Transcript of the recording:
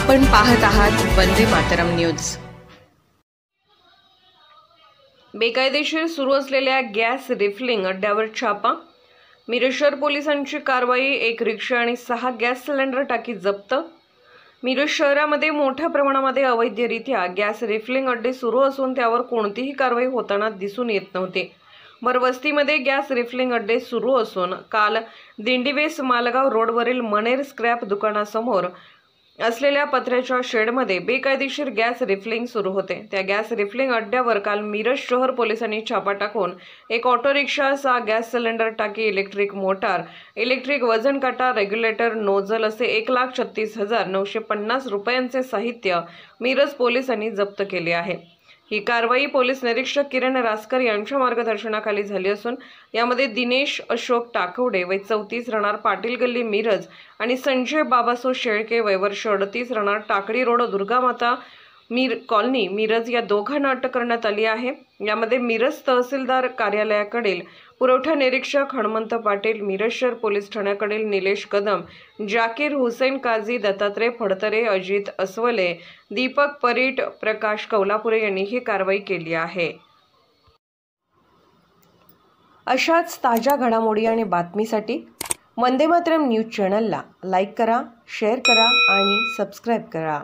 आपण पाहत आहात वंदे मातरम न्यूज। बेकायदेशीर सुरू असलेल्या गॅस रिफिलिंग अड्ड्यावर छापा। मिरज शहर पोलिसांची कारवाई। एक रिक्षा आणि 6 गॅस सिलेंडर टाकी जप्त। मिरज शहरामध्ये मोठ्या प्रमाणामध्ये अवैधरित्या गॅस रिफिलिंग अड्डे सुरू असून त्यावर कोणतीही कारवाई होताना दिसून येत नव्हते। वस्तीमध्ये गॅस रिफिलिंग अड्डे सुरू असून काल दिंडीवेस मालगाव रोडवरील मनेर स्क्रॅप दुकानासमोर असलेल्या पत्र्याच्या शेडमध्ये बेकायदेशीर गॅस रिफिलिंग सुरू होते। त्या गॅस रिफिलिंग अड्ड्यावर काल मिरज शहर पोलिसांनी छापा टाकून एक ऑटो रिक्षा, 6 गॅस सिलेंडर टाकी, इलेक्ट्रिक मोटार, इलेक्ट्रिक वजन काटा, रेग्युलेटर, नोझल असे 1,36,950 रुपयांचे साहित्य मिरज पोलिसांनी जप्त केले आहे। ही कारवाई पोलीस निरीक्षक किरण रासकर यांच्या मार्गदर्शनाखाली झाली असून यामध्ये दिनेश अशोक टाकवडे वय 34 राहणार पाटील गल्ली मिरज आणि संजय बाबासो शेळके वय वर्ष 38 राहणार टाकडी रोड दुर्गामाता कॉलनी मिरज या दोघांना अटक करण्यात आली आहे। यामध्ये मिरज तहसीलदार कार्यालयाकडील पुरवठा निरीक्षक हनुमंत पाटील, मिरज शहर पोलीस ठाण्याकडील निलेश कदम, जाकीर हुसेन काझी, दत्तात्रय फडतरे, अजित अस्वले, दीपक परीट, प्रकाश कौलापुरे यांनी ही कारवाई केली आहे। अशाच ताज्या घडामोडी आणि बातमीसाठी वंदे मातरम न्यूज चॅनलला लाईक करा, शेअर करा आणि सबस्क्राइब करा।